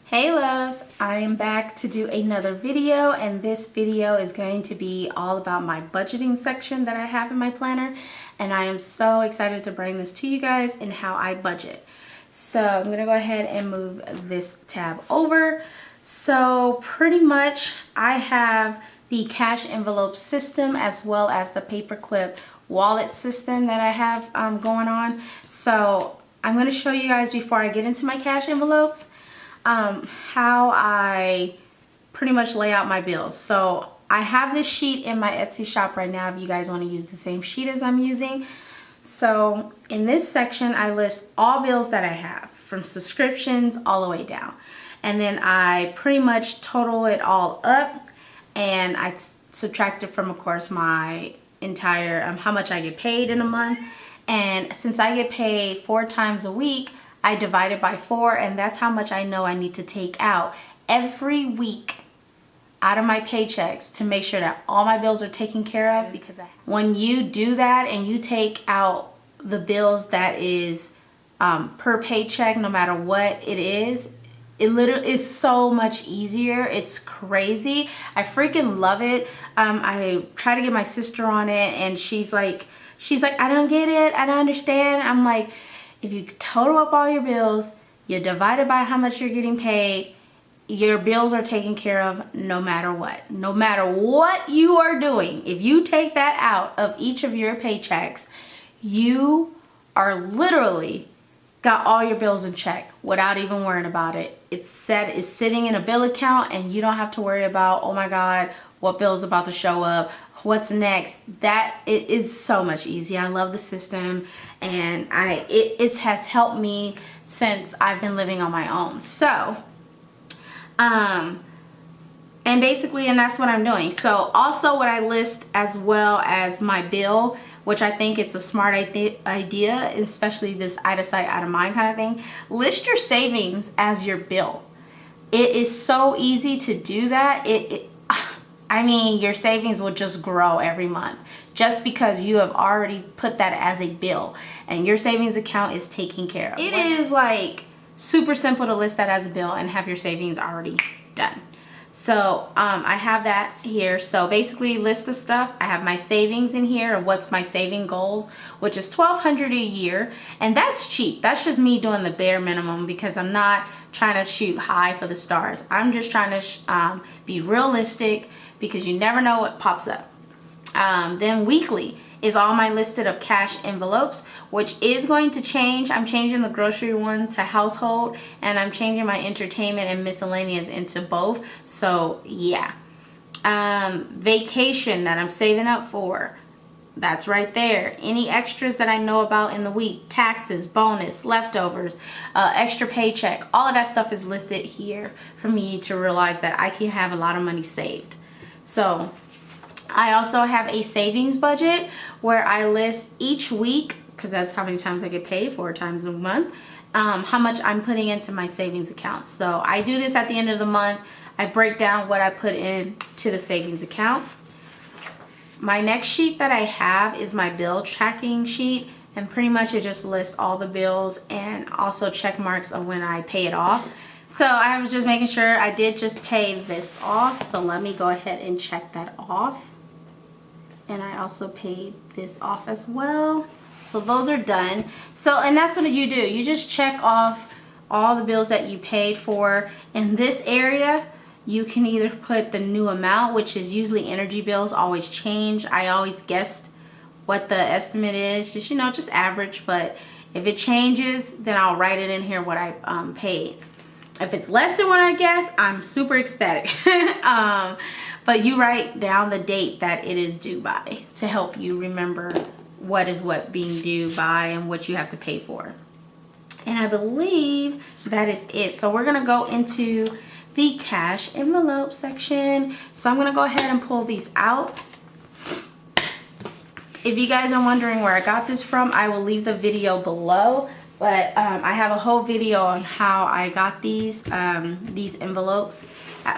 Hey loves, I am back to do another video, and this video is going to be all about my budgeting section that I have in my planner, and I am so excited to bring this to you guys and how I budget. So I'm going to go ahead and move this tab over. So pretty much I have the cash envelope system as well as the paperclip wallet system that I have going on. So I'm going to show you guys before I get into my cash envelopes how I pretty much lay out my bills. So I have this sheet in my Etsy shop right now if you guys want to use the same sheet as I'm using. So in this section I list all bills that I have from subscriptions all the way down, and then I pretty much total it all up and I subtract it from, of course, my entire how much I get paid in a month. And since I get paid 4 times a week, I divide it by 4, and that's how much I know I need to take out every week out of my paychecks to make sure that all my bills are taken care of. Because when you do that and you take out the bills that is per paycheck, no matter what it is, it literally is so much easier. It's crazy. I freaking love it. I try to get my sister on it, and she's like, I don't get it. I don't understand. I'm like, if you total up all your bills, you divide it by how much you're getting paid, your bills are taken care of no matter what. No matter what you are doing, if you take that out of each of your paychecks, you are literally got all your bills in check without even worrying about it. It's sitting in a bill account, and you don't have to worry about, oh my God, what bill's about to show up, what's next. That it is so much easier. I love the system, and it has helped me since I've been living on my own. So and basically, and that's what I'm doing. So also what I list as well as my bill, which I think it's a smart idea, especially this out of sight, out of mind kind of thing. List your savings as your bill. It is so easy to do that. I mean, your savings will just grow every month just because you have already put that as a bill and your savings account is taken care of. It is like super simple to list that as a bill and have your savings already done. So I have that here. So basically, list of stuff. I have my savings in here of what's my saving goals, which is $1,200 a year, and that's cheap. That's just me doing the bare minimum because I'm not trying to shoot high for the stars. I'm just trying to be realistic because you never know what pops up. Then weekly is all my listed of cash envelopes, which is going to change. I'm changing the grocery one to household, and I'm changing my entertainment and miscellaneous into both. So yeah. Vacation that I'm saving up for, that's right there. Any extras that I know about in the week, taxes, bonus, leftovers, extra paycheck, all of that stuff is listed here for me to realize that I can have a lot of money saved. So I also have a savings budget where I list each week, because that's how many times I get paid, 4 times a month, how much I'm putting into my savings account. So I do this at the end of the month. I break down what I put into the savings account. My next sheet that I have is my bill tracking sheet, and pretty much it just lists all the bills and also check marks of when I pay it off. So I was just making sure I did just pay this off, so let me go ahead and check that off. And I also paid this off as well. So those are done. So, and that's what you do. You just check off all the bills that you paid for. In this area, you can either put the new amount, which is usually energy bills always change. I always guessed what the estimate is, just, you know, just average. But if it changes, then I'll write it in here what I paid. If it's less than what I guess, I'm super ecstatic. But you write down the date that it is due by to help you remember what is what being due by and what you have to pay for. And I believe that is it. So we're gonna go into the cash envelope section. So I'm gonna go ahead and pull these out. If you guys are wondering where I got this from, I will leave the video below. But I have a whole video on how I got these envelopes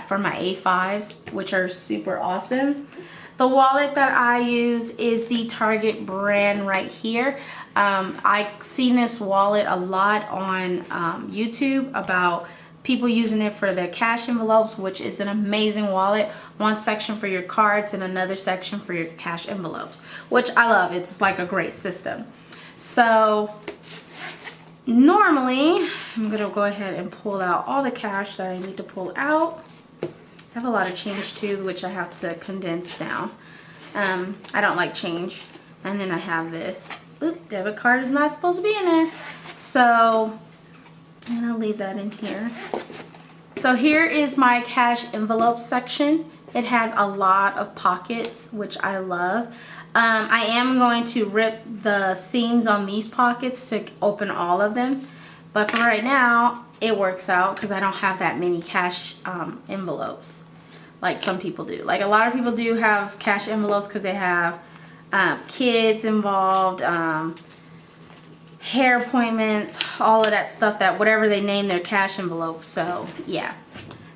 for my A5s, which are super awesome. The wallet that I use is the Target brand right here. I've seen this wallet a lot on YouTube about people using it for their cash envelopes, which is an amazing wallet. One section for your cards and another section for your cash envelopes, which I love. It's like a great system. So normally, I'm gonna go ahead and pull out all the cash that I need to pull out. I have a lot of change too, which I have to condense down. I don't like change. And then I have this. Oop, debit card is not supposed to be in there. So I'm gonna leave that in here. So here is my cash envelope section. It has a lot of pockets, which I love. I am going to rip the seams on these pockets to open all of them. But for right now, it works out because I don't have that many cash envelopes like some people do. Like a lot of people do have cash envelopes because they have kids involved, hair appointments, all of that stuff, that whatever they name their cash envelope. So yeah.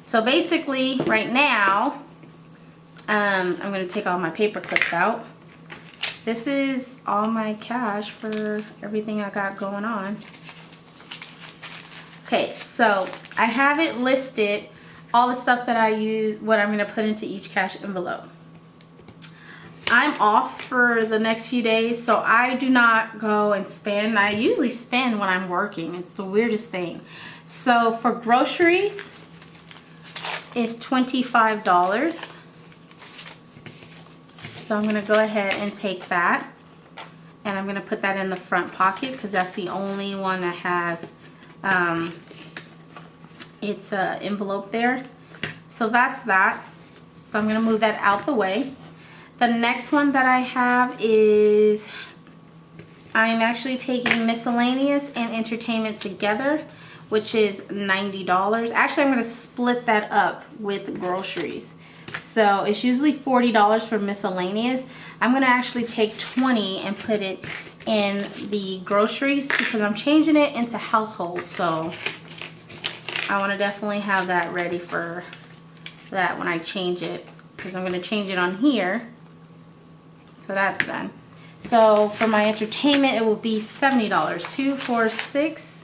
So basically right now, I'm going to take all my paper clips out. This is all my cash for everything I got going on. Okay, so I have it listed, all the stuff that I use, what I'm going to put into each cash envelope. I'm off for the next few days, so I do not go and spend. I usually spend when I'm working. It's the weirdest thing. So for groceries, it's $25. So I'm going to go ahead and take that, and I'm going to put that in the front pocket because that's the only one that has its envelope there. So that's that. So I'm going to move that out the way. The next one that I have is, I'm actually taking miscellaneous and entertainment together, which is $90. Actually, I'm going to split that up with groceries. So it's usually $40 for miscellaneous. I'm going to actually take $20 and put it in the groceries because I'm changing it into household. So I want to definitely have that ready for that when I change it, because I'm going to change it on here. So that's done. So for my entertainment, it will be $70. 2, 4, 6,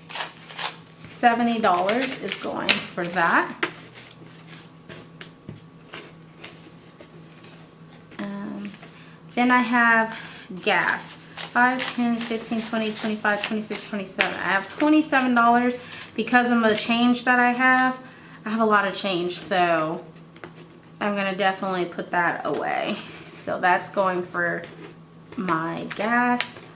$70 is going for that. Then I have gas. 5, 10, 15, 20, 25, 26, 27. I have $27 because of the change that I have. I have a lot of change, so I'm gonna definitely put that away. So that's going for my gas.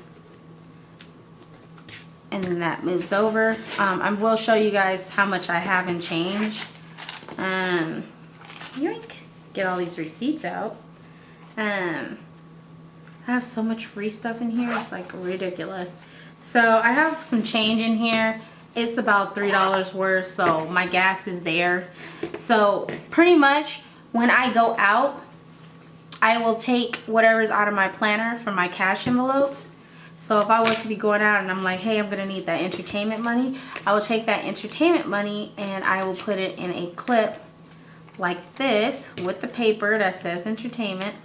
And then that moves over. I will show you guys how much I have in change. Yoink. Get all these receipts out. I have so much free stuff in here, it's like ridiculous. So I have some change in here. It's about $3 worth, so my gas is there. So pretty much when I go out, I will take whatever's out of my planner for my cash envelopes. So if I was to be going out and I'm like, hey, I'm gonna need that entertainment money, I will take that entertainment money and I will put it in a clip like this with the paper that says entertainment,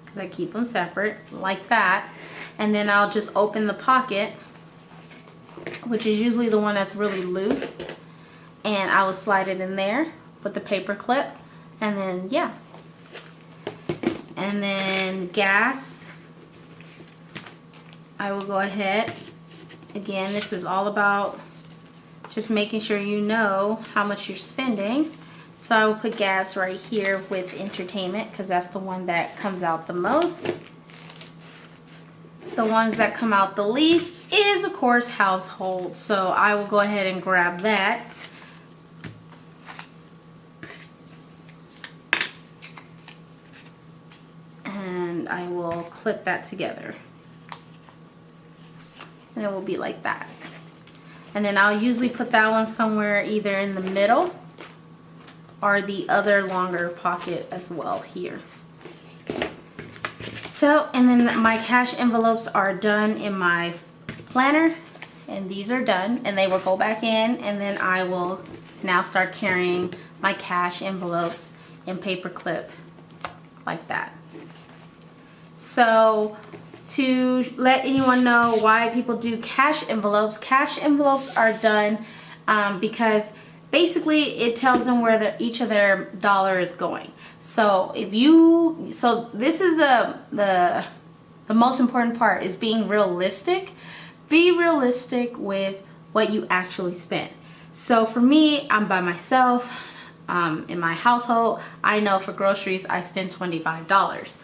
because I keep them separate like that. And then I'll just open the pocket, which is usually the one that's really loose, and I will slide it in there with the paper clip. And then yeah, and then gas, I will go ahead. Again, this is all about just making sure you know how much you're spending. So I will put gas right here with entertainment because that's the one that comes out the most. The ones that come out the least is, of course, household. So I will go ahead and grab that. And I will clip that together. And it will be like that. And then I'll usually put that one somewhere either in the middle or the other longer pocket as well here. So, and then my cash envelopes are done in my planner, and these are done, and they will go back in, and then I will now start carrying my cash envelopes in paper clip like that. So to let anyone know why people do cash envelopes are done because basically it tells them where each of their dollar is going. So if you, so this is the most important part, is being realistic. Be realistic with what you actually spend. So for me, I'm by myself. In my household, I know for groceries I spend $25.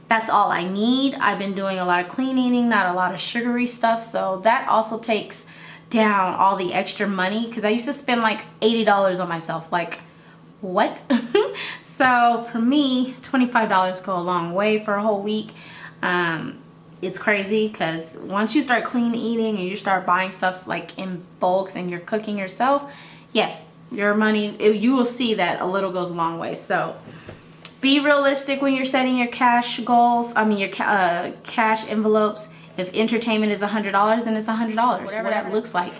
That's all I need. I've been doing a lot of clean eating, not a lot of sugary stuff, so that also takes down all the extra money, because I used to spend like $80 on myself. Like, what? So for me, $25 go a long way for a whole week. It's crazy, because once you start clean eating and you start buying stuff like in bulks and you're cooking yourself, yes, your money, you will see that a little goes a long way. So be realistic when you're setting your cash goals. I mean, your cash envelopes. If entertainment is $100, then it's $100, whatever that looks like.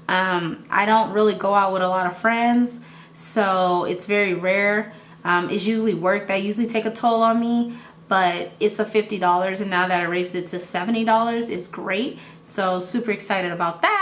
I don't really go out with a lot of friends, so it's very rare. It's usually work that usually take a toll on me, but it's a $50, and now that I raised it to $70, it's great. So super excited about that.